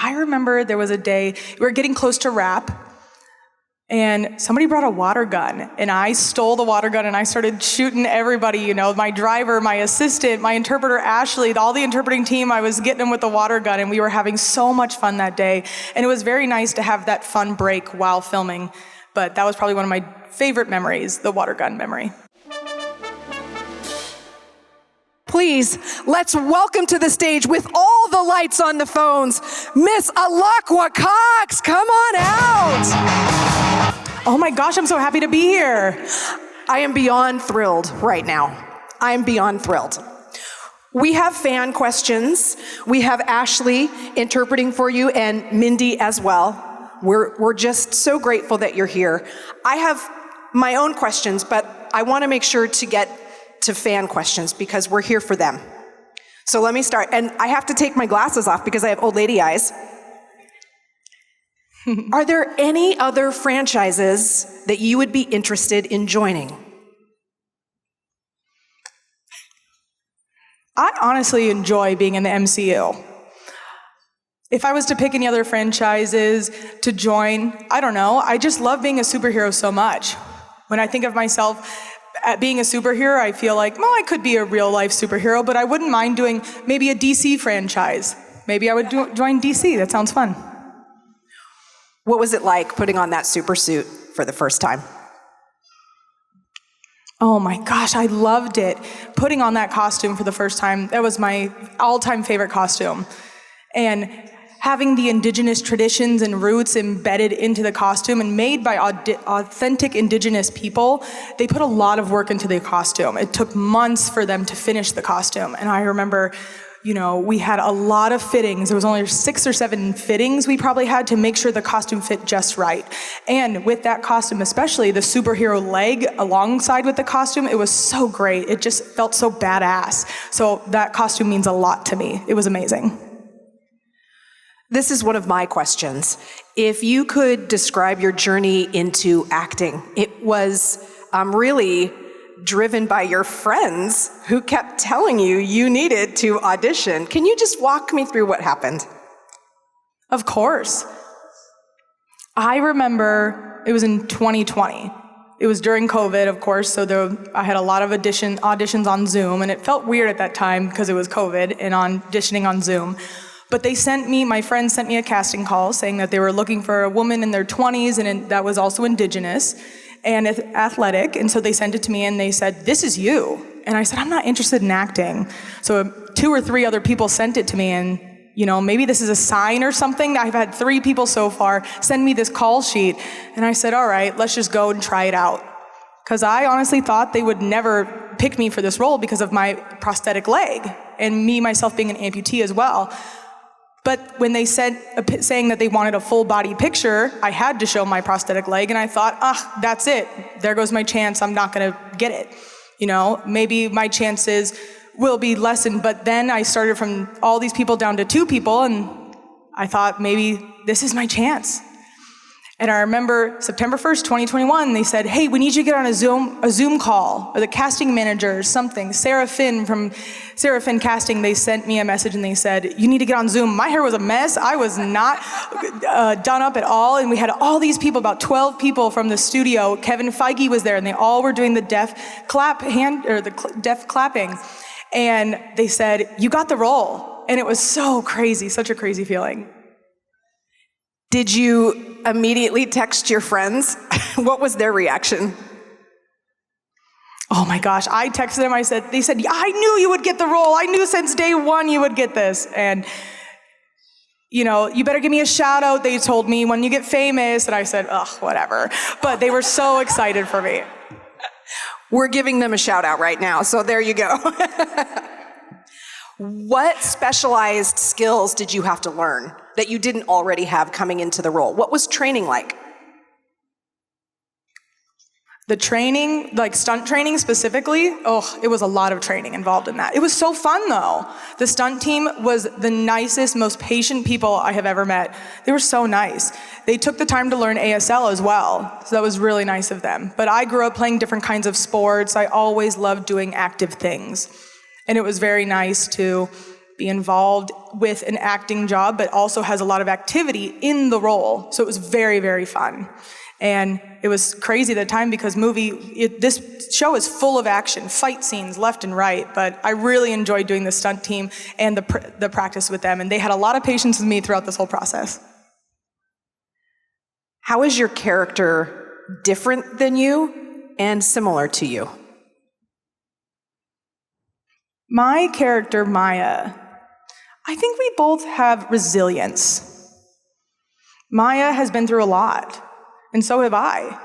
I remember there was a day, we were getting close to wrap, and somebody brought a water gun, and I stole the water gun, and I started shooting everybody, you know, my driver, my assistant, my interpreter, Ashley, all the interpreting team, I was getting them with the water gun, and we were having so much fun that day. And it was very nice to have that fun break while filming, but that was probably one of my favorite memories, the water gun memory. Please, let's welcome to the stage with all the lights on the phones, Miss Alaqua Cox. Come on out. Oh my gosh, I'm so happy to be here. I am beyond thrilled right now. I am beyond thrilled. We have fan questions. We have Ashley interpreting for you and Mindy as well. We're just so grateful that you're here. I have my own questions, but I want to make sure to get to fan questions because we're here for them. So let me start. And I have to take my glasses off because I have old lady eyes. Are there any other franchises that you would be interested in joining? I honestly enjoy being in the MCU. If I was to pick any other franchises to join, I don't know. I just love being a superhero so much. When I think of myself at being a superhero, I feel like, well, I could be a real life superhero, but I wouldn't mind doing maybe a DC franchise. Maybe I would join DC. That sounds fun. What was it like putting on that super suit for the first time? Oh my gosh, I loved it. Putting on that costume for the first time, that was my all-time favorite costume. And having the indigenous traditions and roots embedded into the costume and made by authentic indigenous people, they put a lot of work into the costume. It took months for them to finish the costume. And I remember, you know, we had a lot of fittings. There was only 6 or 7 fittings we probably had to make sure the costume fit just right. And with that costume, especially the superhero leg alongside with the costume, it was so great. It just felt so badass. So that costume means a lot to me. It was amazing. This is one of my questions. If you could describe your journey into acting, it was really driven by your friends who kept telling you you needed to audition. Can you just walk me through what happened? Of course. I remember it was in 2020. It was during COVID, of course, so I had a lot of auditions on Zoom, and it felt weird at that time because it was COVID and auditioning on Zoom. But my friends sent me a casting call saying that they were looking for a woman in their 20s and that was also indigenous and athletic. And so they sent it to me and they said, "This is you." And I said, "I'm not interested in acting." So 2 or 3 other people sent it to me and, you know, maybe this is a sign or something. I've had 3 people so far send me this call sheet. And I said, all right, let's just go and try it out. Because I honestly thought they would never pick me for this role because of my prosthetic leg and me, myself, being an amputee as well. But when they said, saying that they wanted a full body picture, I had to show my prosthetic leg, and I thought, that's it. There goes my chance. I'm not gonna get it. You know, maybe my chances will be lessened, but then I started from all these people down to 2 people, and I thought maybe this is my chance. And I remember September 1st, 2021, they said, "Hey, we need you to get on a Zoom call," or the casting manager or something. Sarah Finn from Sarah Finn Casting, they sent me a message and they said, "You need to get on Zoom." My hair was a mess. I was not done up at all. And we had all these people, about 12 people from the studio. Kevin Feige was there and they all were doing the deaf clapping. And they said, "You got the role." And it was so crazy, such a crazy feeling. Did you immediately text your friends? What was their reaction? Oh my gosh, I texted them, they said, "I knew you would get the role. I knew since day one you would get this." And, you know, "You better give me a shout out," they told me, "when you get famous." And I said, whatever. But they were so excited for me. We're giving them a shout out right now, so there you go. What specialized skills did you have to learn that you didn't already have coming into the role? What was training like? The training, like stunt training specifically, it was a lot of training involved in that. It was so fun though. The stunt team was the nicest, most patient people I have ever met. They were so nice. They took the time to learn ASL as well, so that was really nice of them. But I grew up playing different kinds of sports. I always loved doing active things. And it was very nice to be involved with an acting job, but also has a lot of activity in the role. So it was very, very fun. And it was crazy at the time because this show is full of action, fight scenes left and right, but I really enjoyed doing the stunt team and the practice with them, and they had a lot of patience with me throughout this whole process. How is your character different than you and similar to you? My character, Maya, I think we both have resilience. Maya has been through a lot, and so have I.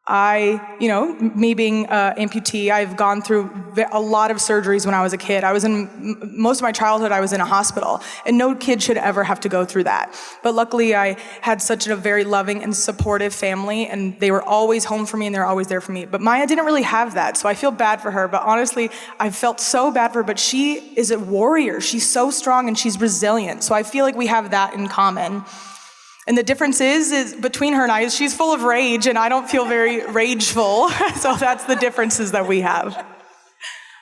Me being an amputee, I've gone through a lot of surgeries when I was a kid. Most of my childhood, I was in a hospital, and no kid should ever have to go through that. But luckily, I had such a very loving and supportive family, and they were always home for me, and they were always there for me. But Maya didn't really have that, so I feel bad for her. But honestly, I felt so bad for her, but she is a warrior. She's so strong, and she's resilient. So I feel like we have that in common. And the difference is between her and I, she's full of rage, and I don't feel very rageful. So that's the differences that we have.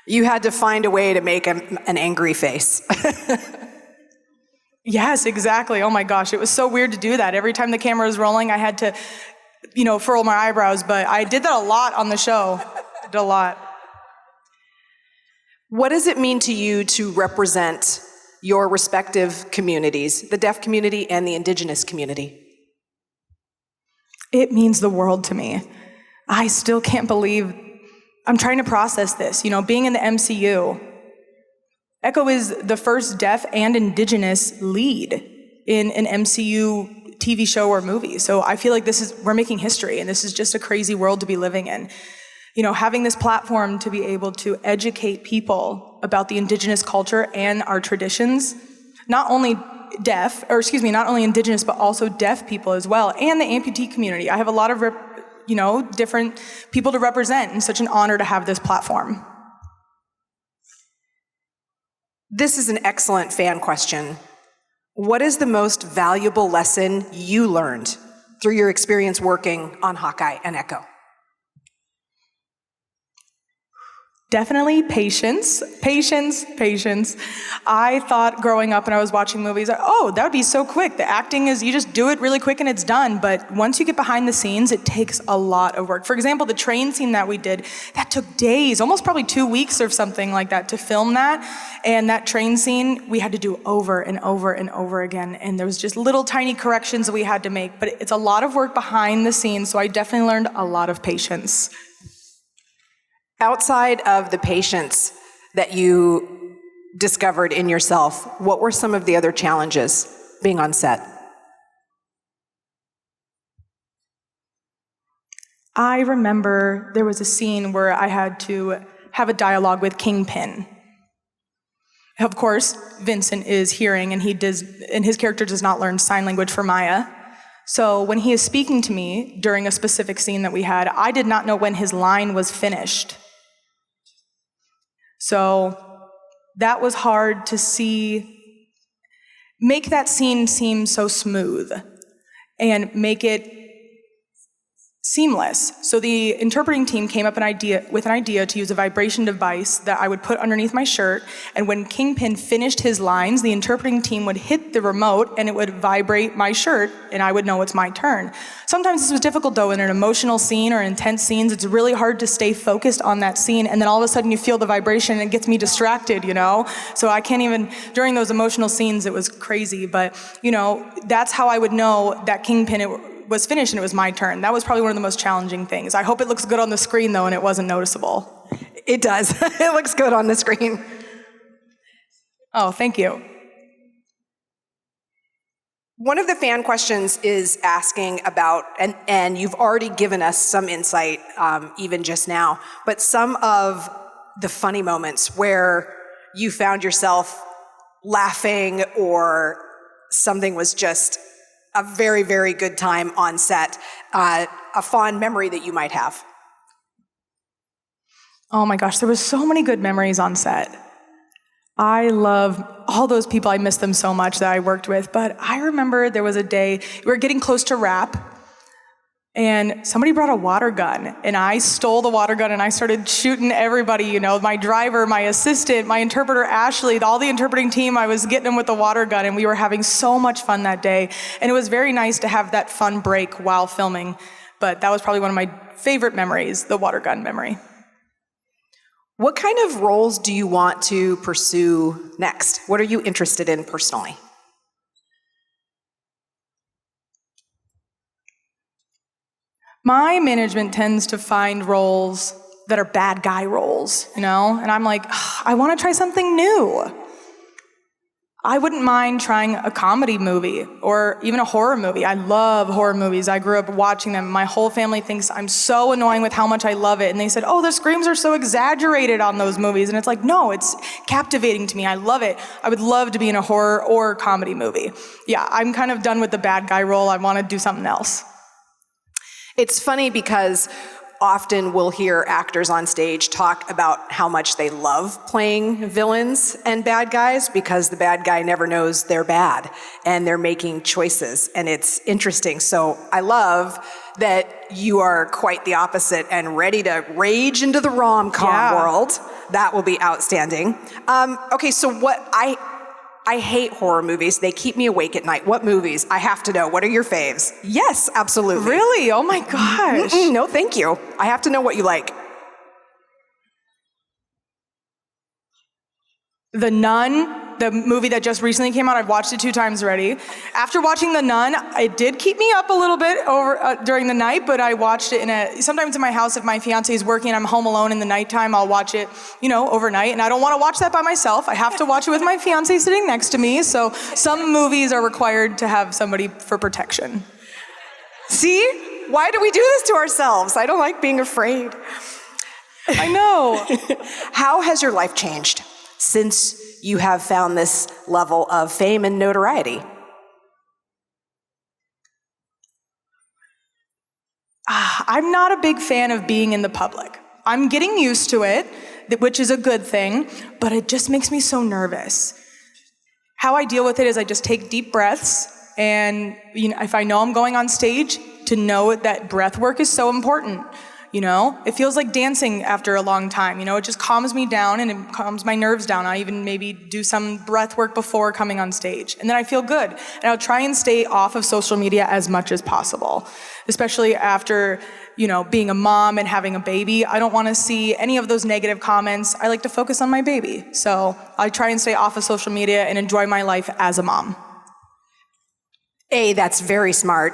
You had to find a way to make an angry face. Yes, exactly. Oh my gosh, it was so weird to do that. Every time the camera was rolling, I had to, furrow my eyebrows, but I did that a lot on the show. I did a lot. What does it mean to you to represent your respective communities, the deaf community and the indigenous community? It means the world to me. I still can't believe I'm trying to process this. Being in the MCU, a.k.a. is the first deaf and indigenous lead in an MCU TV show or movie. So I feel like we're making history, and this is just a crazy world to be living in. Having this platform to be able to educate people about the indigenous culture and our traditions, not only indigenous, but also deaf people as well, and the amputee community. I have a lot of, different people to represent, and such an honor to have this platform. This is an excellent fan question. What is the most valuable lesson you learned through your experience working on Hawkeye and Echo? Definitely patience. I thought growing up when I was watching movies, that would be so quick. The acting is, you just do it really quick and it's done. But once you get behind the scenes, it takes a lot of work. For example, the train scene that we did, that took days, almost probably 2 weeks or something like that to film that. And that train scene, we had to do over and over and over again. And there was just little tiny corrections that we had to make. But it's a lot of work behind the scenes, so I definitely learned a lot of patience. Outside of the patience that you discovered in yourself, what were some of the other challenges being on set? I remember there was a scene where I had to have a dialogue with Kingpin. Of course, Vincent is hearing, and his character does not learn sign language for Maya. So when he is speaking to me during a specific scene that we had, I did not know when his line was finished. So that was hard to make that scene seem so smooth and make it seamless. So the interpreting team came up with an idea to use a vibration device that I would put underneath my shirt, and when Kingpin finished his lines, the interpreting team would hit the remote and it would vibrate my shirt, and I would know it's my turn. Sometimes this was difficult though. In an emotional scene or intense scenes, it's really hard to stay focused on that scene, and then all of a sudden you feel the vibration and it gets me distracted, So I can't even, during those emotional scenes, it was crazy, but that's how I would know that Kingpin was finished and it was my turn. That was probably one of the most challenging things. I hope it looks good on the screen though and it wasn't noticeable. It does. It looks good on the screen. Oh, thank you. One of the fan questions is asking about, and you've already given us some insight even just now, but some of the funny moments where you found yourself laughing or something was just a very, very good time on set, a fond memory that you might have. Oh my gosh, there was so many good memories on set. I love all those people. I miss them so much that I worked with, but I remember there was a day, we were getting close to wrap, And somebody brought a water gun, and I stole the water gun and I started shooting everybody, my driver, my assistant, my interpreter, Ashley, all the interpreting team. I was getting them with the water gun, and we were having so much fun that day. And it was very nice to have that fun break while filming. But that was probably one of my favorite memories, the water gun memory. What kind of roles do you want to pursue next? What are you interested in personally? My management tends to find roles that are bad guy roles, and I'm like, I want to try something new. I wouldn't mind trying a comedy movie or even a horror movie. I love horror movies. I grew up watching them. My whole family thinks I'm so annoying with how much I love it. And they said, oh, the screams are so exaggerated on those movies. And it's like, no, it's captivating to me. I love it. I would love to be in a horror or comedy movie. Yeah, I'm kind of done with the bad guy role. I want to do something else. It's funny because often we'll hear actors on stage talk about how much they love playing villains and bad guys because the bad guy never knows they're bad and they're making choices, and it's interesting. So I love that you are quite the opposite and ready to rage into the rom-com world. That will be outstanding. Okay, so I hate horror movies. They keep me awake at night. What movies? I have to know. What are your faves? Yes, absolutely. Really? Oh my gosh. No, thank you. I have to know what you like. The Nun, the movie that just recently came out, I've watched it 2 times already. After watching The Nun, it did keep me up a little bit during the night, but I watched it sometimes in my house if my fiance is working and I'm home alone in the nighttime, I'll watch it, overnight, and I don't want to watch that by myself. I have to watch it with my fiance sitting next to me, so some movies are required to have somebody for protection. See? Why do we do this to ourselves? I don't like being afraid. I know. How has your life changed since you have found this level of fame and notoriety? I'm not a big fan of being in the public. I'm getting used to it, which is a good thing, but it just makes me so nervous. How I deal with it is I just take deep breaths, and if I know I'm going on stage, to know that breath work is so important. It feels like dancing after a long time. It just calms me down and it calms my nerves down. I even maybe do some breath work before coming on stage. And then I feel good. And I'll try and stay off of social media as much as possible, especially after, being a mom and having a baby. I don't want to see any of those negative comments. I like to focus on my baby. So I try and stay off of social media and enjoy my life as a mom. That's very smart.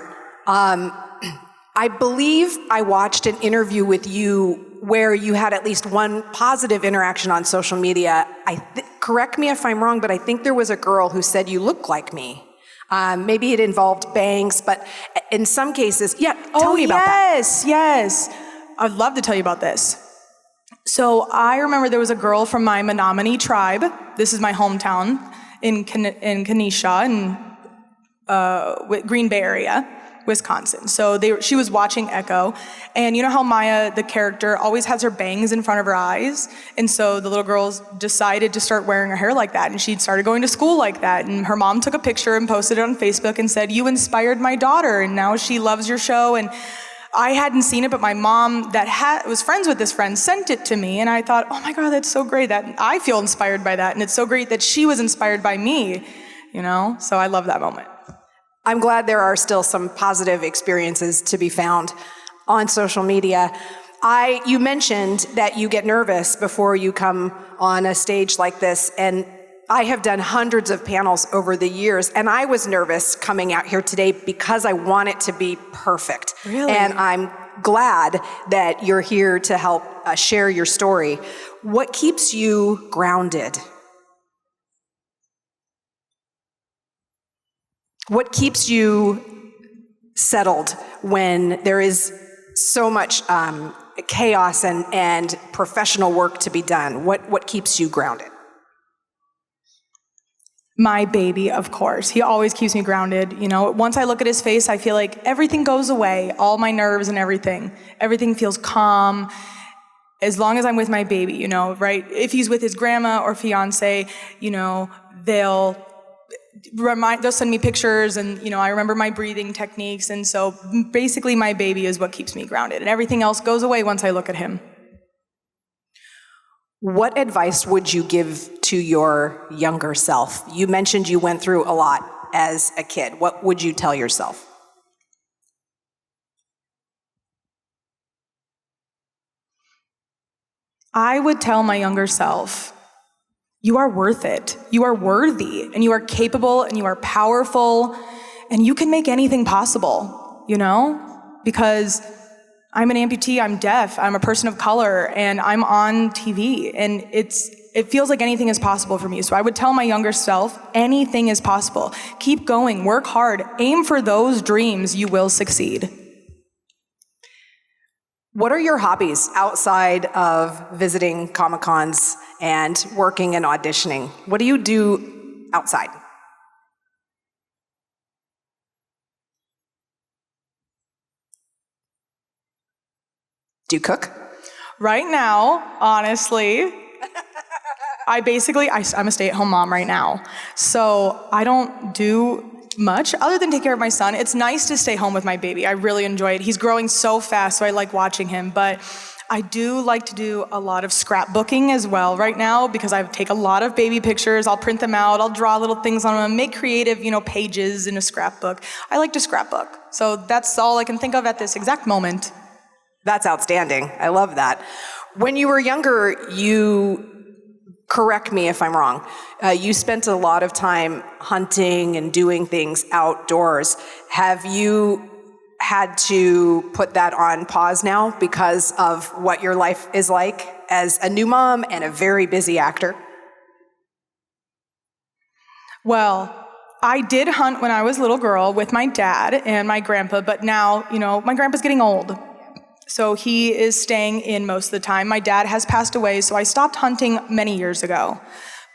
I believe I watched an interview with you where you had at least one positive interaction on social media. Correct me if I'm wrong, but I think there was a girl who said you look like me. Maybe it involved bangs, but in some cases, tell me about that. Yes. I'd love to tell you about this. So I remember there was a girl from my Menominee tribe. This is my hometown in Kenesha, in Green Bay area, Wisconsin. So she was watching Echo, and you know how Maya, the character, always has her bangs in front of her eyes? And so the little girls decided to start wearing her hair like that, and she started going to school like that, and her mom took a picture and posted it on Facebook and said, "You inspired my daughter, and now she loves your show." And I hadn't seen it, but my mom that was friends with this friend sent it to me, and I thought, oh my God, that's so great. That I feel inspired by that, and it's so great that she was inspired by me, So I love that moment. I'm glad there are still some positive experiences to be found on social media. You mentioned that you get nervous before you come on a stage like this, and I have done hundreds of panels over the years, and I was nervous coming out here today because I want it to be perfect. Really? And I'm glad that you're here to help share your story. What keeps you grounded? What keeps you settled when there is so much chaos and professional work to be done? What keeps you grounded? My baby, of course. He always keeps me grounded. Once I look at his face, I feel like everything goes away, all my nerves and everything. Everything feels calm. As long as I'm with my baby, right? If he's with his grandma or fiance, they'll send me pictures, and I remember my breathing techniques, and so basically my baby is what keeps me grounded, and everything else goes away once I look at him. What advice would you give to your younger self? You mentioned you went through a lot as a kid. What would you tell yourself? I would tell my younger self, you are worth it. You are worthy, and you are capable, and you are powerful, and you can make anything possible, Because I'm an amputee, I'm deaf, I'm a person of color, and I'm on TV, and it feels like anything is possible for me. So I would tell my younger self, anything is possible. Keep going, work hard, aim for those dreams, you will succeed. What are your hobbies outside of visiting Comic-Cons and working and auditioning? What do you do outside? Do you cook? Right now, honestly, I'm a stay-at-home mom right now. So I don't do much other than take care of my son. It's nice to stay home with my baby. I really enjoy it. He's growing so fast, so I like watching him. But I do like to do a lot of scrapbooking as well right now, because I take a lot of baby pictures. I'll print them out. I'll draw little things on them, make creative, pages in a scrapbook. I like to scrapbook. So that's all I can think of at this exact moment. That's outstanding. I love that. When you were younger, correct me if I'm wrong, you spent a lot of time hunting and doing things outdoors. Have you had to put that on pause now because of what your life is like as a new mom and a very busy actor? Well, I did hunt when I was a little girl with my dad and my grandpa, but now, my grandpa's getting old. So he is staying in most of the time. My dad has passed away, so I stopped hunting many years ago.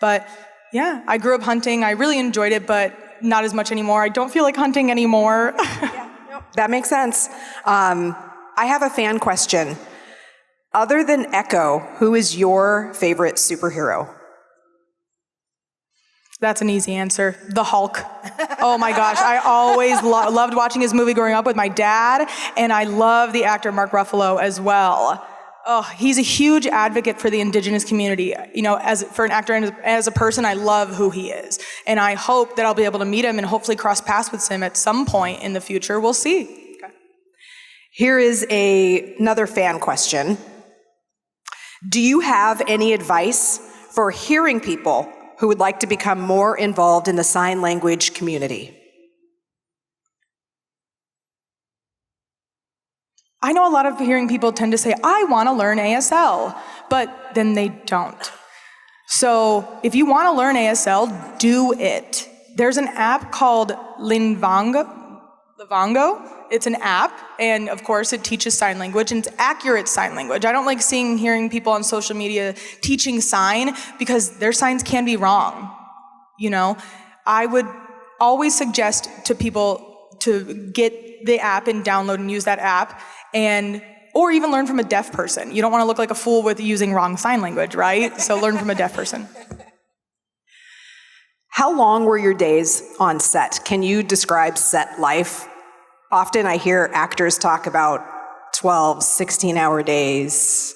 But yeah, I grew up hunting. I really enjoyed it, but not as much anymore. I don't feel like hunting anymore. That makes sense. I have a fan question. Other than Echo, who is your favorite superhero? That's an easy answer. The Hulk. Oh my gosh, I always loved watching his movie growing up with my dad, and I love the actor Mark Ruffalo as well. Oh, he's a huge advocate for the indigenous community. For an actor and as a person, I love who he is. And I hope that I'll be able to meet him and hopefully cross paths with him at some point in the future. We'll see. Okay. Here is another fan question. Do you have any advice for hearing people who would like to become more involved in the sign language community? I know a lot of hearing people tend to say, I want to learn ASL, but then they don't. So if you want to learn ASL, do it. There's an app called Livongo. It's an app, and of course it teaches sign language, and it's accurate sign language. I don't like hearing people on social media teaching sign, because their signs can be wrong. I would always suggest to people to get the app and download and use that app, or even learn from a deaf person. You don't want to look like a fool with using wrong sign language, right? So learn from a deaf person. How long were your days on set? Can you describe set life? Often I hear actors talk about 12, 16-hour days,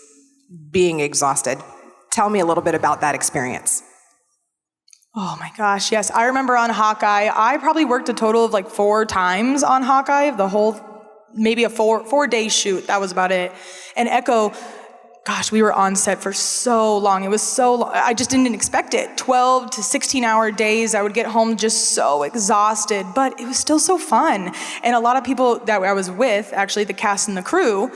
being exhausted. Tell me a little bit about that experience. Oh my gosh, yes. I remember on Hawkeye, I probably worked a total of 4 times on Hawkeye, maybe a 4-day shoot. That was about it. And Echo, gosh, we were on set for so long. It was so long. I just didn't expect it. 12 to 16-hour days. I would get home just so exhausted, but it was still so fun. And a lot of people that I was with, actually the cast and the crew,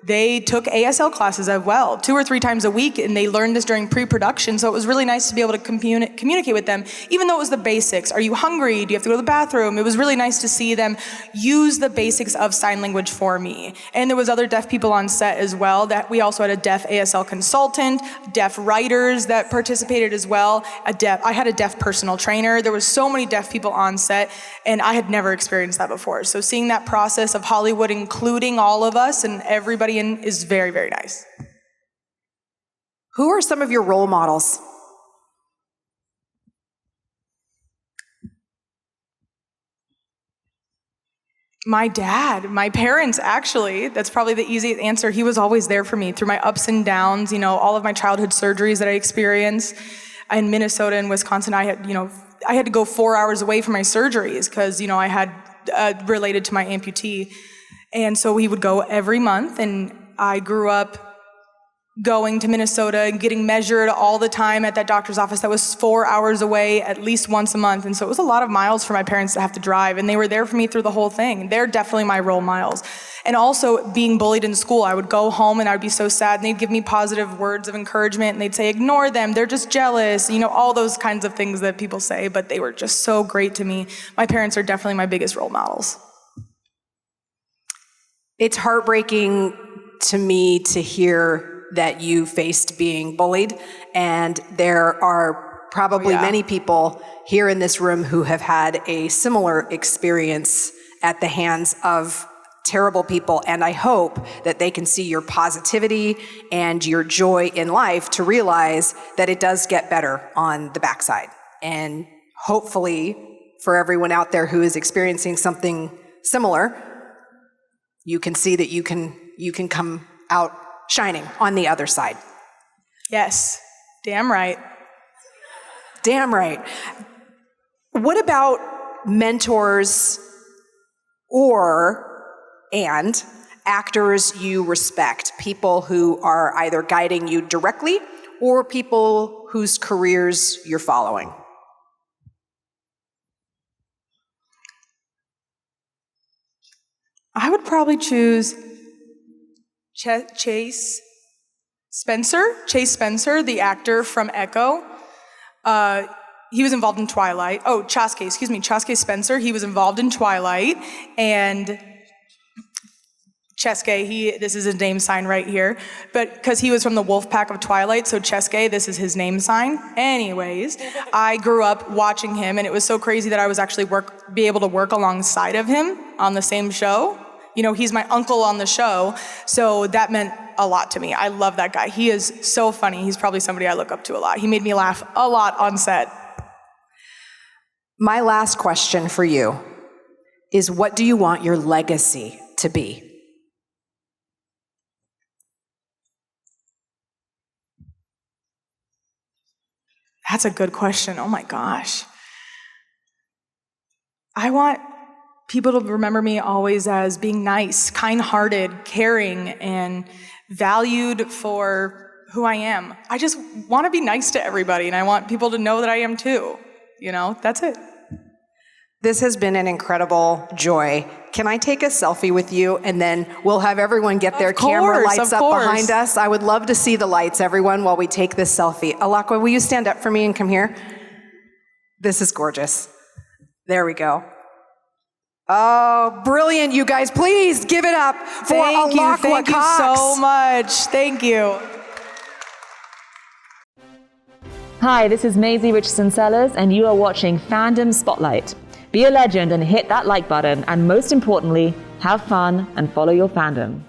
they took ASL classes as well, 2 or 3 times a week, and they learned this during pre-production, so it was really nice to be able to communicate with them, even though it was the basics. Are you hungry? Do you have to go to the bathroom? It was really nice to see them use the basics of sign language for me. And there was other deaf people on set as well. That we also had a deaf ASL consultant, deaf writers that participated as well. I had a deaf personal trainer. There was so many deaf people on set, and I had never experienced that before. So seeing that process of Hollywood including all of us and everybody in is very, very nice. Who are some of your role models? My dad, my parents, actually. That's probably the easiest answer. He was always there for me through my ups and downs, all of my childhood surgeries that I experienced. In Minnesota and Wisconsin, I had to go 4 hours away from my surgeries because, I had related to my amputee. And so he would go every month, and I grew up going to Minnesota and getting measured all the time at that doctor's office that was 4 hours away at least once a month. And so it was a lot of miles for my parents to have to drive, and they were there for me through the whole thing. They're definitely my role models. And also being bullied in school, I would go home and I'd be so sad, and they'd give me positive words of encouragement, and they'd say, ignore them, they're just jealous, all those kinds of things that people say, but they were just so great to me. My parents are definitely my biggest role models. It's heartbreaking to me to hear that you faced being bullied, and there are probably many people here in this room who have had a similar experience at the hands of terrible people, and I hope that they can see your positivity and your joy in life to realize that it does get better on the backside. And hopefully for everyone out there who is experiencing something similar, you can see that you can come out shining on the other side. Yes, damn right. Damn right. What about mentors and actors you respect, people who are either guiding you directly or people whose careers you're following? I would probably choose Chase Spencer, the actor from Echo. He was involved in Twilight. Chaske Spencer. He was involved in Twilight. And Cheske, this is his name sign right here. But because he was from the wolf pack of Twilight, so Cheske, this is his name sign. Anyways, I grew up watching him, and it was so crazy that I was actually be able to work alongside of him on the same show. He's my uncle on the show, so that meant a lot to me. I love that guy. He is so funny. He's probably somebody I look up to a lot. He made me laugh a lot on set. My last question for you is, what do you want your legacy to be? That's a good question. Oh my gosh. I want people to remember me always as being nice, kind-hearted, caring, and valued for who I am. I just want to be nice to everybody, and I want people to know that I am too. That's it. This has been an incredible joy. Can I take a selfie with you, and then we'll have everyone get their camera lights up behind us? I would love to see the lights, everyone, while we take this selfie. Alaqua, will you stand up for me and come here? This is gorgeous. There we go. Oh, brilliant, you guys. Please give it up for Alaqua Cox. Thank you so much. Thank you. Hi, this is Maisie Richardson-Sellers, and you are watching Fandom Spotlight. Be a legend and hit that like button, and most importantly, have fun and follow your fandom.